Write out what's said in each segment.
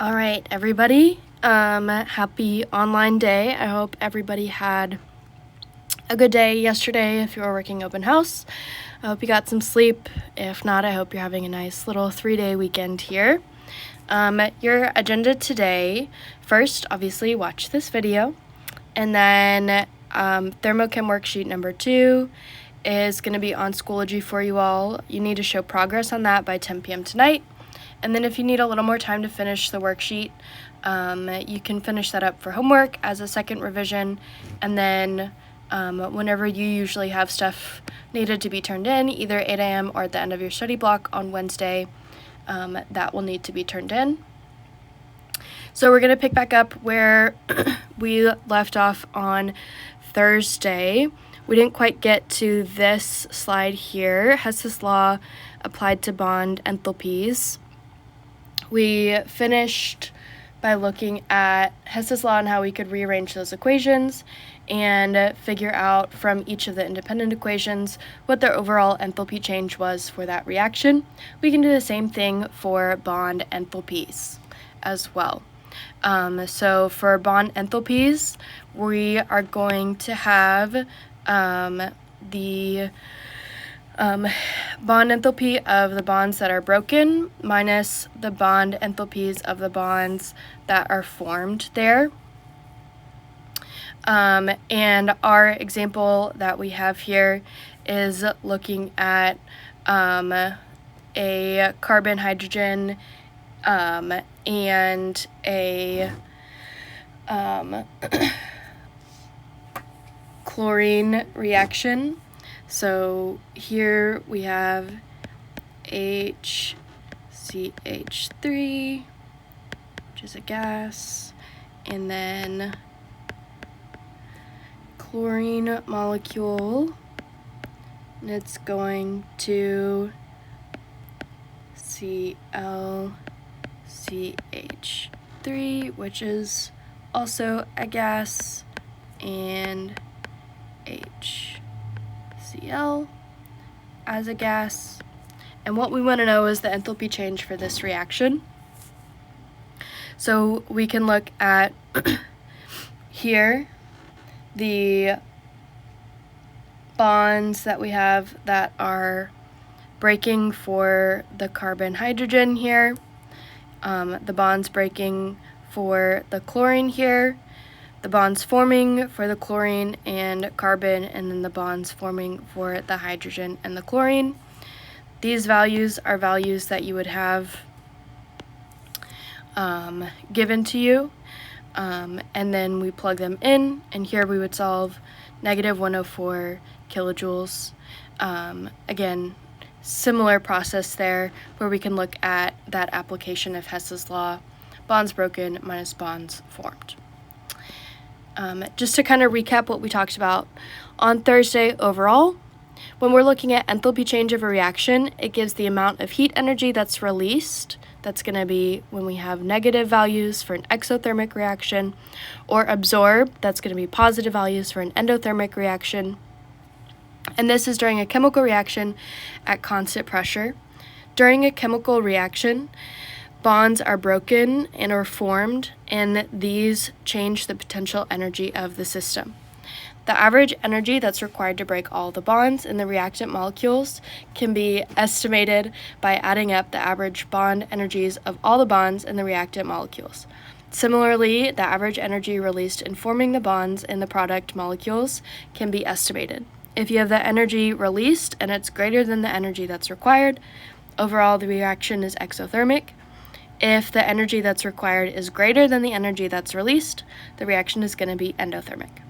All right, everybody. Happy online day. I hope everybody had a good day yesterday if you were working open house. I hope you got some sleep. If not, I hope you're having a nice little 3-day weekend here. Your agenda today, first, obviously, watch this video. And then Thermochem worksheet number 2 is going to be on Schoology for you all. You need to show progress on that by 10 p.m. tonight. And then if you need a little more time to finish the worksheet, you can finish that up for homework as a second revision. And then whenever you usually have stuff needed to be turned in, either 8 a.m. or at the end of your study block on Wednesday, that will need to be turned in. So we're going to pick back up where we left off on Thursday. We didn't quite get to this slide here, Hess's law applied to bond enthalpies. We finished by looking at Hess's law and how we could rearrange those equations and figure out from each of the independent equations what their overall enthalpy change was for that reaction. We can do the same thing for bond enthalpies as well. So for bond enthalpies, we are going to have the bond enthalpy of the bonds that are broken minus the bond enthalpies of the bonds that are formed there. And our example that we have here is looking at a carbon-hydrogen and a chlorine reaction. So here we have HCH3, which is a gas, and then chlorine molecule, and it's going to ClCH3, which is also a gas, and HCl as a gas. And what we want to know is the enthalpy change for this reaction. So we can look at here the bonds that we have that are breaking for the carbon-hydrogen here, the bonds breaking for the chlorine here, the bonds forming for the chlorine and carbon, and then the bonds forming for the hydrogen and the chlorine. These values are values that you would have given to you, and then we plug them in, and here we would solve -104 kilojoules. Again, similar process there where we can look at that application of Hess's law, bonds broken minus bonds formed. Just to kind of recap what we talked about on Thursday overall, when we're looking at enthalpy change of a reaction, it gives the amount of heat energy that's released. That's going to be when we have negative values for an exothermic reaction, or absorbed, that's going to be positive values for an endothermic reaction. And this is during a chemical reaction at constant pressure. During a chemical reaction, bonds are broken and are formed, and these change the potential energy of the system. The average energy that's required to break all the bonds in the reactant molecules can be estimated by adding up the average bond energies of all the bonds in the reactant molecules. Similarly, the average energy released in forming the bonds in the product molecules can be estimated. If you have the energy released and it's greater than the energy that's required, overall the reaction is exothermic. If the energy that's required is greater than the energy that's released, the reaction is going to be endothermic.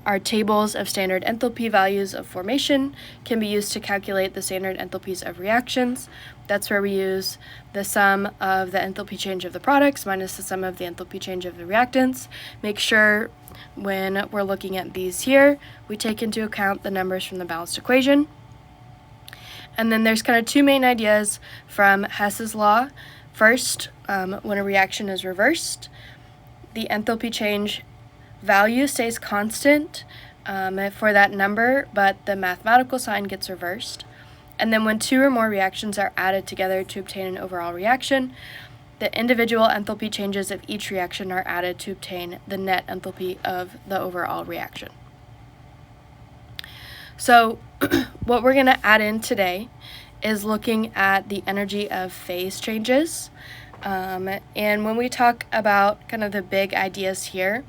Our tables of standard enthalpy values of formation can be used to calculate the standard enthalpies of reactions. That's where we use the sum of the enthalpy change of the products minus the sum of the enthalpy change of the reactants. Make sure when we're looking at these here, we take into account the numbers from the balanced equation. And then there's kind of two main ideas from Hess's law. First, when a reaction is reversed, the enthalpy change value stays constant for that number, but the mathematical sign gets reversed. And then when two or more reactions are added together to obtain an overall reaction, the individual enthalpy changes of each reaction are added to obtain the net enthalpy of the overall reaction. So what we're going to add in today is looking at the energy of phase changes. And when we talk about kind of the big ideas here,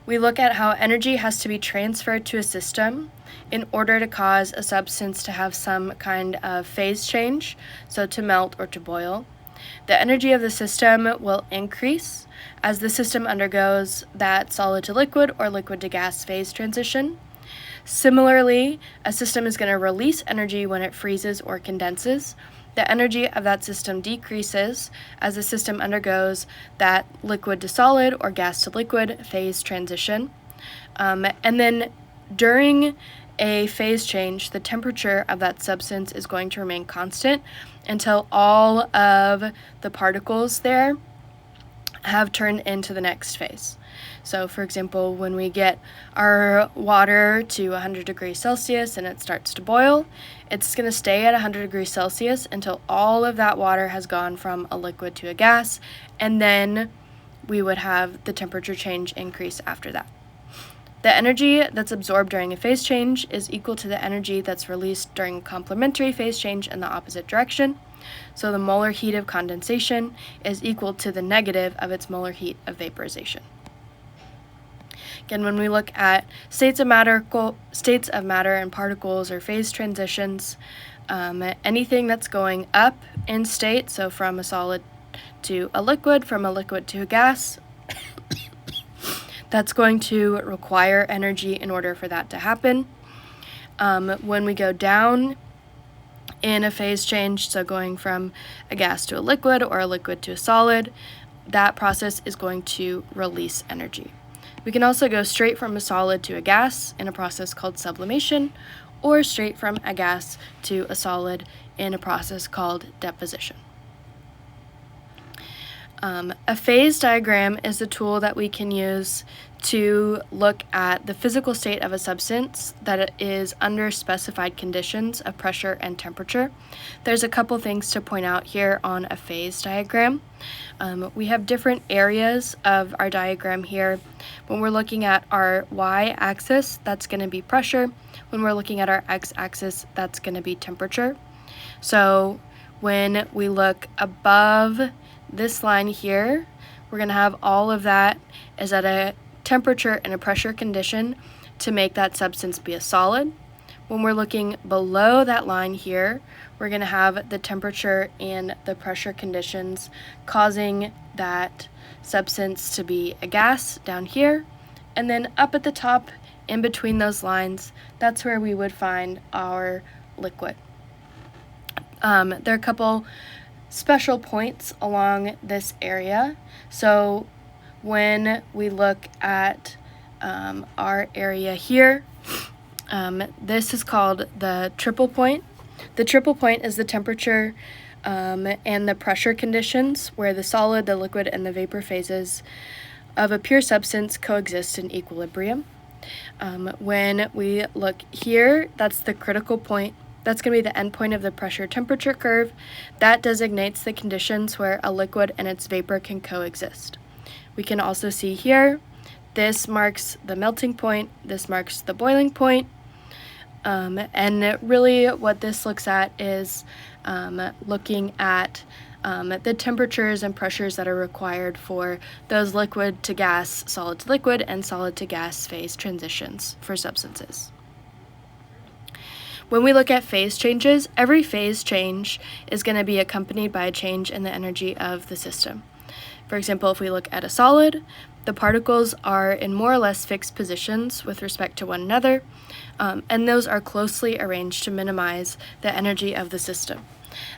we look at how energy has to be transferred to a system in order to cause a substance to have some kind of phase change, so to melt or to boil. The energy of the system will increase as the system undergoes that solid to liquid or liquid to gas phase transition. Similarly, a system is going to release energy when it freezes or condenses. The energy of that system decreases as the system undergoes that liquid to solid or gas to liquid phase transition. And then during a phase change, the temperature of that substance is going to remain constant until all of the particles there have turned into the next phase. So for example, when we get our water to 100 degrees Celsius and it starts to boil, it's going to stay at 100 degrees Celsius until all of that water has gone from a liquid to a gas, and then we would have the temperature change increase after that. The energy that's absorbed during a phase change is equal to the energy that's released during a complementary phase change in the opposite direction. So the molar heat of condensation is equal to the negative of its molar heat of vaporization. Again, when we look at states of matter and particles or phase transitions, anything that's going up in state, so from a solid to a liquid, from a liquid to a gas, that's going to require energy in order for that to happen. When we go down in a phase change, so going from a gas to a liquid or a liquid to a solid, that process is going to release energy. We can also go straight from a solid to a gas in a process called sublimation, or straight from a gas to a solid in a process called deposition. A phase diagram is a tool that we can use to look at the physical state of a substance that is under specified conditions of pressure and temperature. There's a couple things to point out here on a phase diagram. We have different areas of our diagram here. When we're looking at our y-axis, that's going to be pressure. When we're looking at our x-axis, that's going to be temperature. So when we look above this line here, we're going to have all of that is at a temperature and a pressure condition to make that substance be a solid. When we're looking below that line here, we're going to have the temperature and the pressure conditions causing that substance to be a gas down here. And then up at the top, in between those lines, that's where we would find our liquid. There are a couple special points along this area. So when we look at our area here, this is called the triple point. The triple point is the temperature and the pressure conditions where the solid, the liquid, and the vapor phases of a pure substance coexist in equilibrium. When we look here, that's the critical point. That's going to be the endpoint of the pressure-temperature curve. That designates the conditions where a liquid and its vapor can coexist. We can also see here, this marks the melting point, this marks the boiling point, and really what this looks at is looking at the temperatures and pressures that are required for those liquid to gas, solid to liquid, and solid to gas phase transitions for substances. When we look at phase changes, every phase change is going to be accompanied by a change in the energy of the system. For example, if we look at a solid, the particles are in more or less fixed positions with respect to one another, and those are closely arranged to minimize the energy of the system.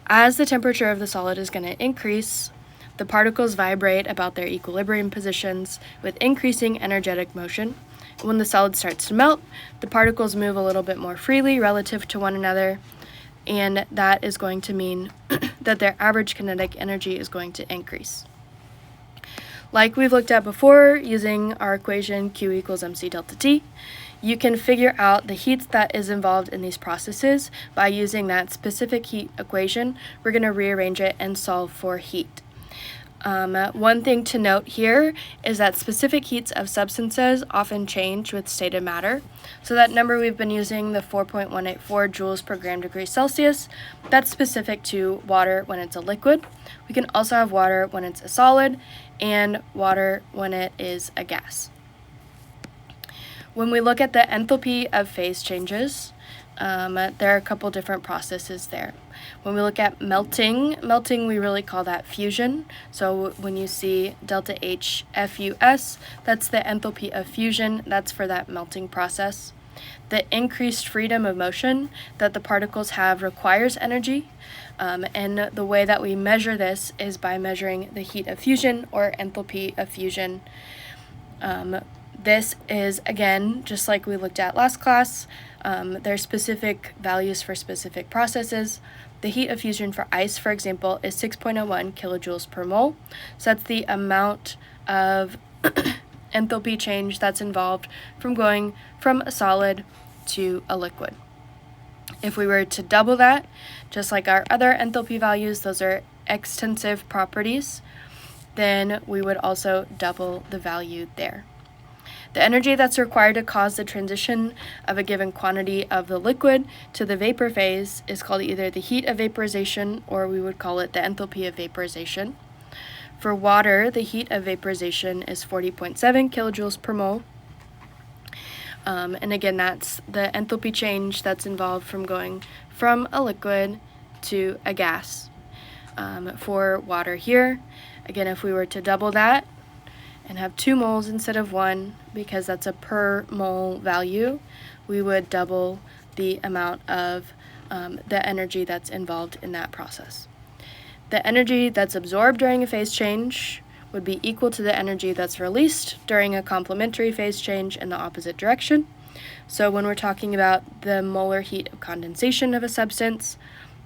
As the temperature of the solid is going to increase, the particles vibrate about their equilibrium positions with increasing energetic motion. When the solid starts to melt, the particles move a little bit more freely relative to one another, and that is going to mean that their average kinetic energy is going to increase. Like we've looked at before, using our equation Q equals mc delta T, you can figure out the heat that is involved in these processes by using that specific heat equation. We're going to rearrange it and solve for heat. One thing to note here is that specific heats of substances often change with state of matter. So that number we've been using, the 4.184 joules per gram degree Celsius, that's specific to water when it's a liquid. We can also have water when it's a solid and water when it is a gas. When we look at the enthalpy of phase changes, there are a couple different processes there. When we look at melting, we really call that fusion. So when you see delta H FUS, that's the enthalpy of fusion. That's for that melting process. The increased freedom of motion that the particles have requires energy, and the way that we measure this is by measuring the heat of fusion, or enthalpy of fusion. This is, again, just like we looked at last class, there's specific values for specific processes. The heat of fusion for ice, for example, is 6.01 kilojoules per mole. So that's the amount of enthalpy change that's involved from going from a solid to a liquid. If we were to double that, just like our other enthalpy values, those are extensive properties, then we would also double the value there. The energy that's required to cause the transition of a given quantity of the liquid to the vapor phase is called either the heat of vaporization, or we would call it the enthalpy of vaporization. For water, the heat of vaporization is 40.7 kilojoules per mole. And again, that's the enthalpy change that's involved from going from a liquid to a gas. For water here, again, if we were to double that and have 2 moles instead of 1, because that's a per mole value, we would double the amount of the energy that's involved in that process. The energy that's absorbed during a phase change would be equal to the energy that's released during a complementary phase change in the opposite direction. So when we're talking about the molar heat of condensation of a substance,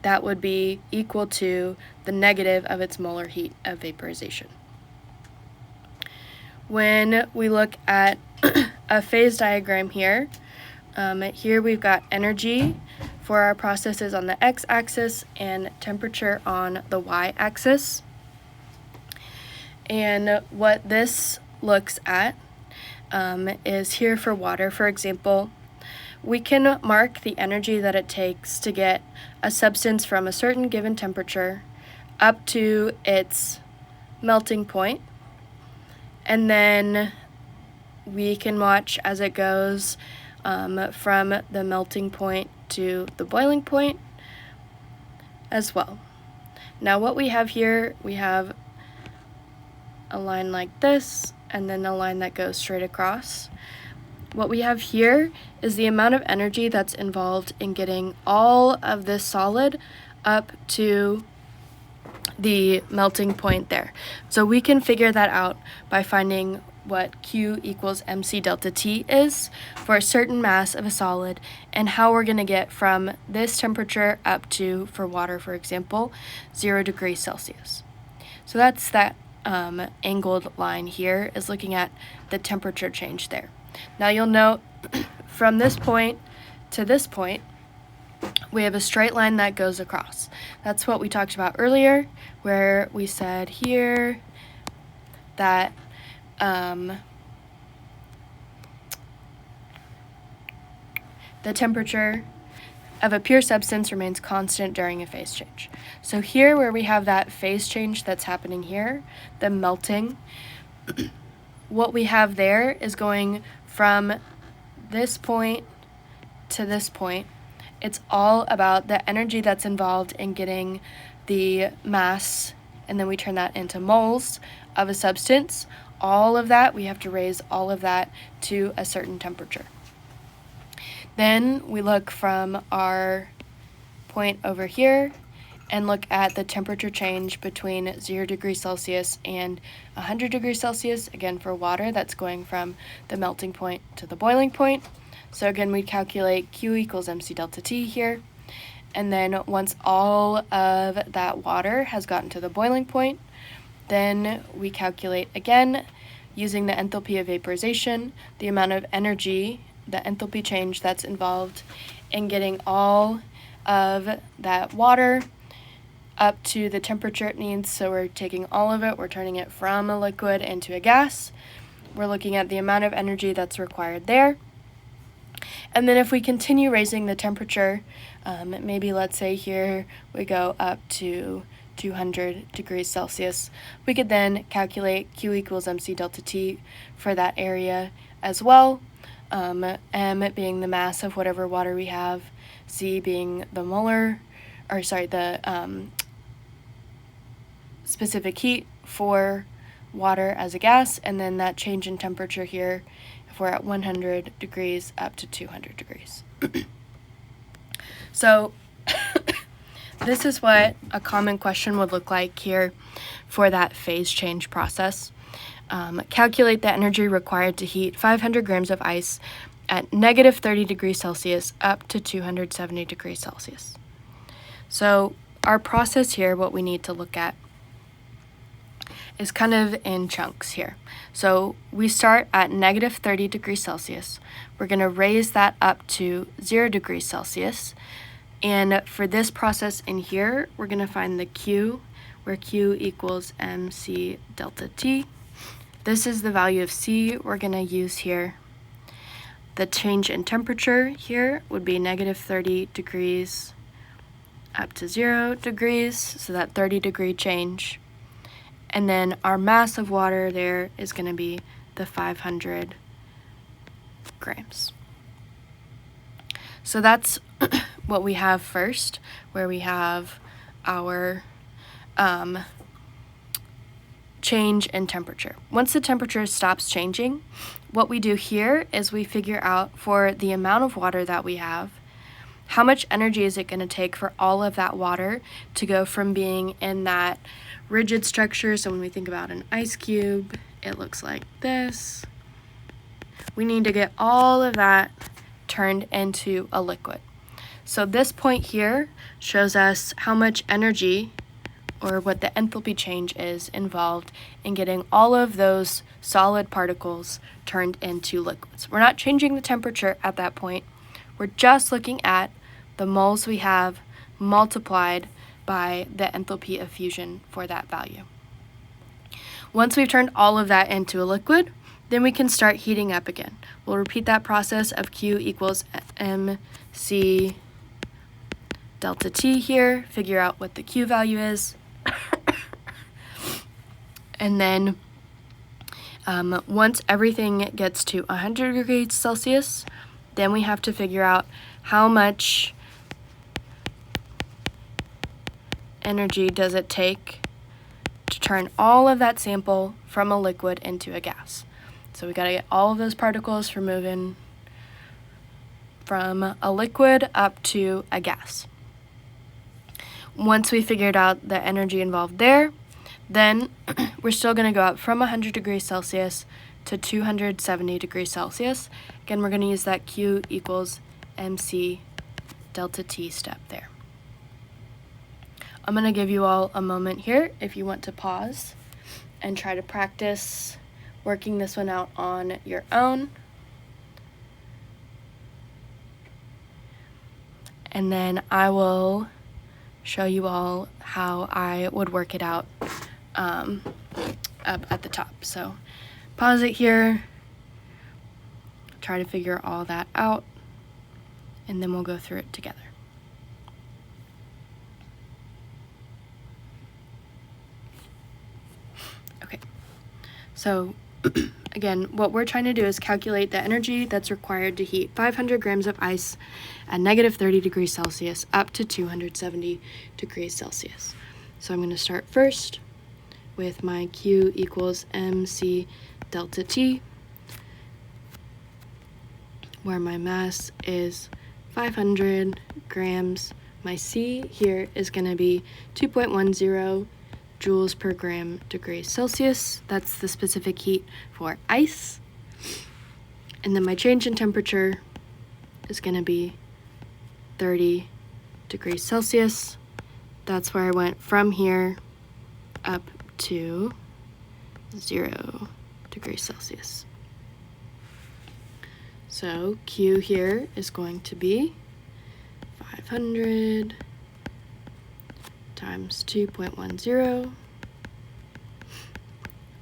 that would be equal to the negative of its molar heat of vaporization. When we look at a phase diagram here, here we've got energy for our processes on the x-axis and temperature on the y-axis. And what this looks at is here for water, for example, we can mark the energy that it takes to get a substance from a certain given temperature up to its melting point. And then we can watch as it goes from the melting point to the boiling point as well. Now what we have here, we have a line like this, and then a line that goes straight across. What we have here is the amount of energy that's involved in getting all of this solid up to the melting point there. So we can figure that out by finding what Q equals mc delta T is for a certain mass of a solid, and how we're going to get from this temperature up to, for water for example, 0 degrees Celsius. So that's that angled line here is looking at the temperature change there. Now you'll note from this point to this point, we have a straight line that goes across. That's what we talked about earlier, where we said here that the temperature of a pure substance remains constant during a phase change. So here where we have that phase change that's happening here, the melting, what we have there is going from this point to this point. It's all about the energy that's involved in getting the mass, and then we turn that into moles of a substance. All of that, we have to raise all of that to a certain temperature. Then we look from our point over here and look at the temperature change between 0 degrees Celsius and 100 degrees Celsius, again for water, that's going from the melting point to the boiling point. So again, we calculate Q equals mc delta T here, and then once all of that water has gotten to the boiling point, then we calculate again using the enthalpy of vaporization, the amount of energy, the enthalpy change that's involved in getting all of that water up to the temperature it needs. So we're taking all of it, we're turning it from a liquid into a gas. We're looking at the amount of energy that's required there. And then if we continue raising the temperature, maybe let's say here we go up to 200 degrees Celsius, we could then calculate Q equals mc delta T for that area as well. M being the mass of whatever water we have, C being the specific heat for water as a gas, and then that change in temperature here, if we're at 100 degrees up to 200 degrees. So this is what a common question would look like here for that phase change process. Calculate the energy required to heat 500 grams of ice at negative 30 degrees Celsius up to 270 degrees Celsius. So our process here, what we need to look at is kind of in chunks here. So we start at negative 30 degrees Celsius. We're going to raise that up to 0 degrees Celsius. And for this process in here, we're going to find the Q, where Q equals mc delta T. This is the value of C we're going to use here. The change in temperature here would be negative 30 degrees up to 0 degrees, so that 30 degree change. And then our mass of water there is going to be the 500 grams. So that's what we have first, where we have our change in temperature. Once the temperature stops changing, what we do here is we figure out for the amount of water that we have, how much energy is it going to take for all of that water to go from being in that rigid structure. So when we think about an ice cube, it looks like this. We need to get all of that turned into a liquid. So this point here shows us how much energy, or what the enthalpy change is involved in getting all of those solid particles turned into liquids. We're not changing the temperature at that point. We're just looking at the moles we have multiplied by the enthalpy of fusion for that value. Once we've turned all of that into a liquid, then we can start heating up again. We'll repeat that process of Q equals mc delta T here, figure out what the Q value is. And then once everything gets to 100 degrees Celsius, then we have to figure out how much energy does it take to turn all of that sample from a liquid into a gas. So we got to get all of those particles from moving from a liquid up to a gas. Once we figured out the energy involved there, then we're still going to go up from 100 degrees Celsius to 270 degrees Celsius. Again, we're going to use that Q equals mc delta T step there. I'm going to give you all a moment here if you want to pause and try to practice working this one out on your own. And then I will show you all how I would work it out up at the top. So pause it here, try to figure all that out, and then we'll go through it together. Okay, so again, what we're trying to do is calculate the energy that's required to heat 500 grams of ice at negative 30 degrees Celsius up to 270 degrees Celsius. So I'm going to start first with my Q equals mc delta T, where my mass is 500 grams. My C here is going to be 2.10 joules per gram degrees Celsius. That's the specific heat for ice. And then my change in temperature is going to be 30 degrees Celsius. That's where I went from here up to 0 degrees Celsius. So Q here is going to be 500 times 2.10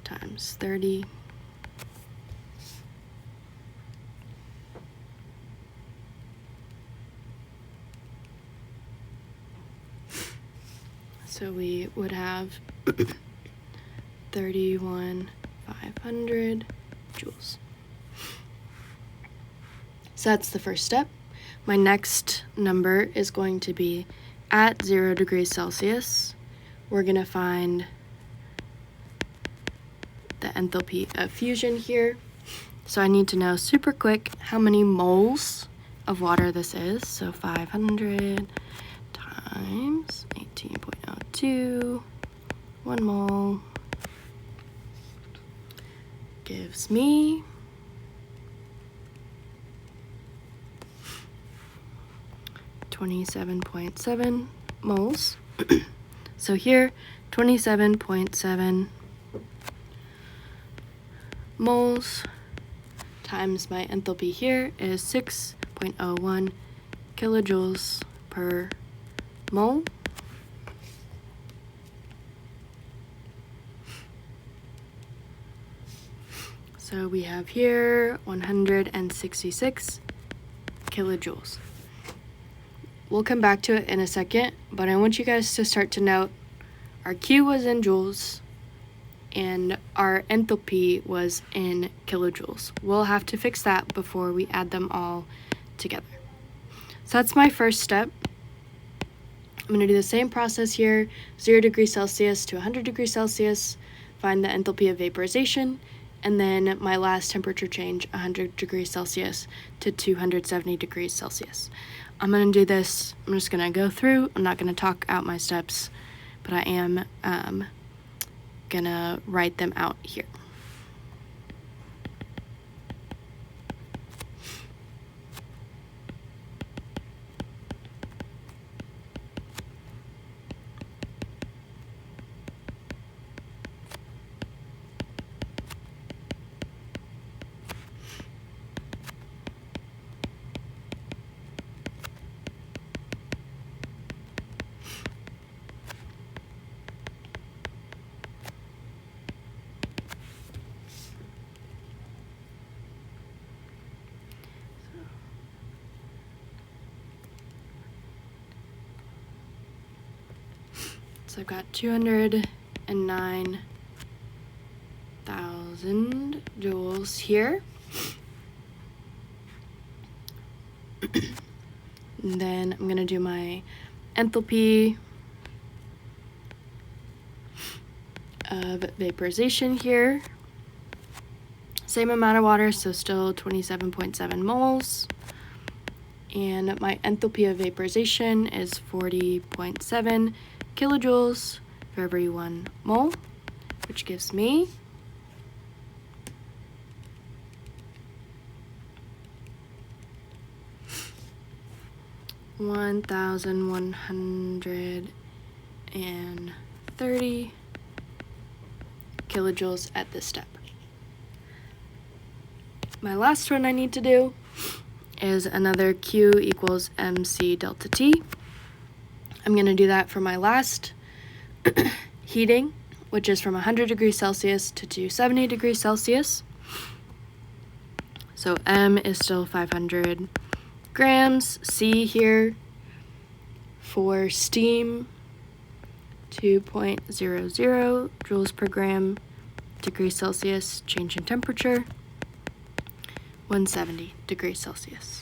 times 30 so we would have 31,500 joules. So that's the first step. My next number is going to be at 0 degrees Celsius. We're going to find the enthalpy of fusion here. So I need to know super quick how many moles of water this is. So 500 times 18.02, 1 mole gives me 27.7 moles. So here, 27.7 moles times my enthalpy here is 6.01 kilojoules per mole. So we have here 166 kilojoules. We'll come back to it in a second, but I want you guys to start to note our Q was in joules and our enthalpy was in kilojoules. We'll have to fix that before we add them all together. So that's my first step. I'm going to do the same process here, 0 degrees Celsius to 100 degrees Celsius, find the enthalpy of vaporization, and then my last temperature change, 100 degrees Celsius to 270 degrees Celsius. I'm going to do this, I'm just going to go through, I'm not going to talk out my steps, but I am going to write them out here. So I've got 209,000 joules here. And then I'm going to do my enthalpy of vaporization here. Same amount of water, so still 27.7 moles. And my enthalpy of vaporization is 40.7 kilojoules for every 1 mole, which gives me 1,130 kilojoules at this step. My last one I need to do is another Q equals MC delta T. I'm going to do that for my last heating, which is from 100 degrees Celsius to 270 degrees Celsius. So M is still 500 grams. C here for steam, 2.00 joules per gram degrees Celsius. Change in temperature, 170 degrees Celsius.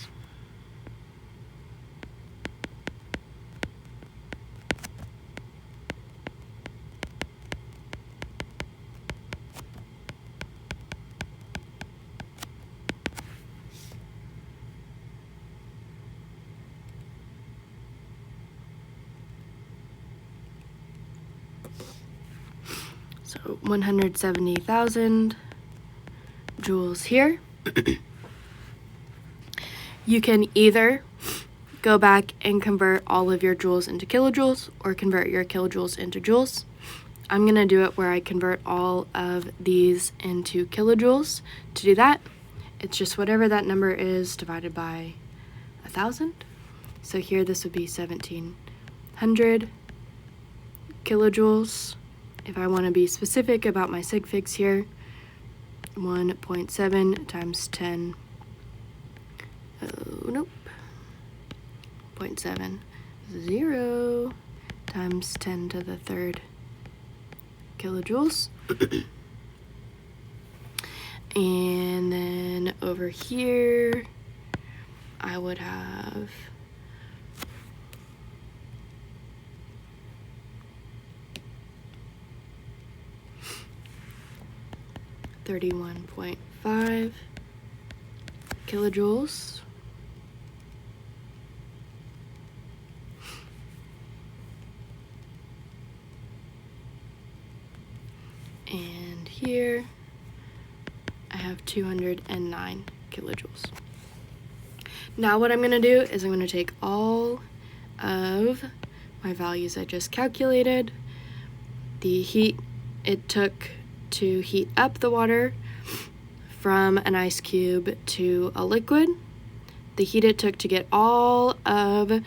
So 170,000 joules here. You can either go back and convert all of your joules into kilojoules or convert your kilojoules into joules. I'm going to do it where I convert all of these into kilojoules. To do that, it's just whatever that number is divided by 1,000. So here this would be 1,700 kilojoules. If I want to be specific about my sig figs here, 1.7 times 10, oh nope, 0.70 times 10 to the third kilojoules. And then over here, I would have 31.5 kilojoules. And here I have 209 kilojoules. Now what I'm going to do is I'm going to take all of my values I just calculated, the heat it took to heat up the water from an ice cube to a liquid, the heat it took to get all of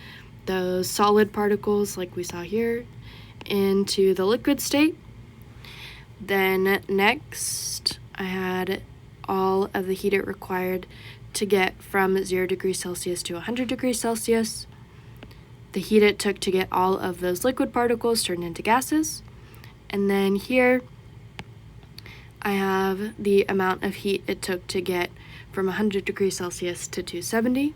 those solid particles like we saw here into the liquid state. Then next I had all of the heat it required to get from 0 degrees Celsius to 100 degrees Celsius, the heat it took to get all of those liquid particles turned into gases, and then here I have the amount of heat it took to get from 100 degrees Celsius to 270.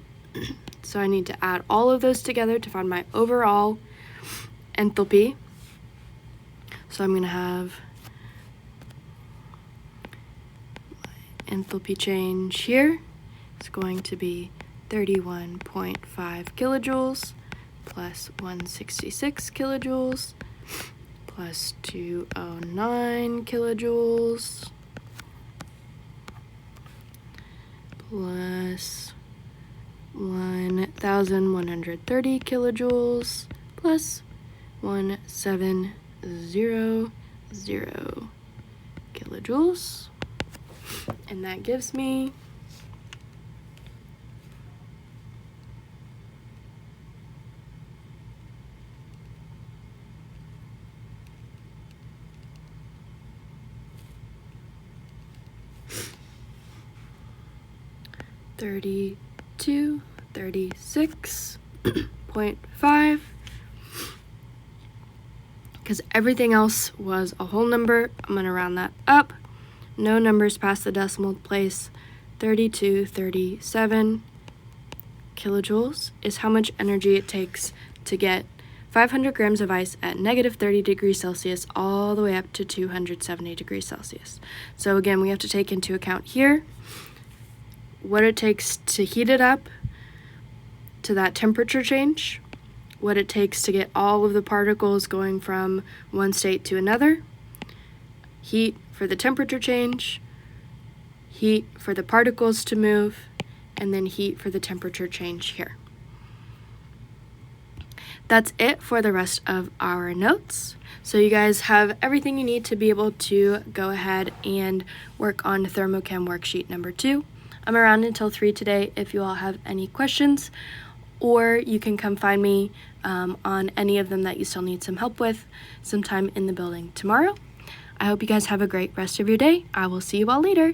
So I need to add all of those together to find my overall enthalpy. So I'm going to have my enthalpy change here. It's going to be 31.5 kilojoules plus 166 kilojoules plus 209 kilojoules plus 1,130 kilojoules plus 1,700 kilojoules, and that gives me 36.5. Because everything else was a whole number, I'm going to round that up. No numbers past the decimal place. 3237 kilojoules is how much energy it takes to get 500 grams of ice at negative 30 degrees Celsius all the way up to 270 degrees Celsius. So again, we have to take into account here what it takes to heat it up to that temperature change, what it takes to get all of the particles going from one state to another, heat for the temperature change, heat for the particles to move, and then heat for the temperature change here. That's it for the rest of our notes. So you guys have everything you need to be able to go ahead and work on Thermochem worksheet number 2. I'm around until 3 today if you all have any questions, or you can come find me on any of them that you still need some help with sometime in the building tomorrow. I hope you guys have a great rest of your day. I will see you all later.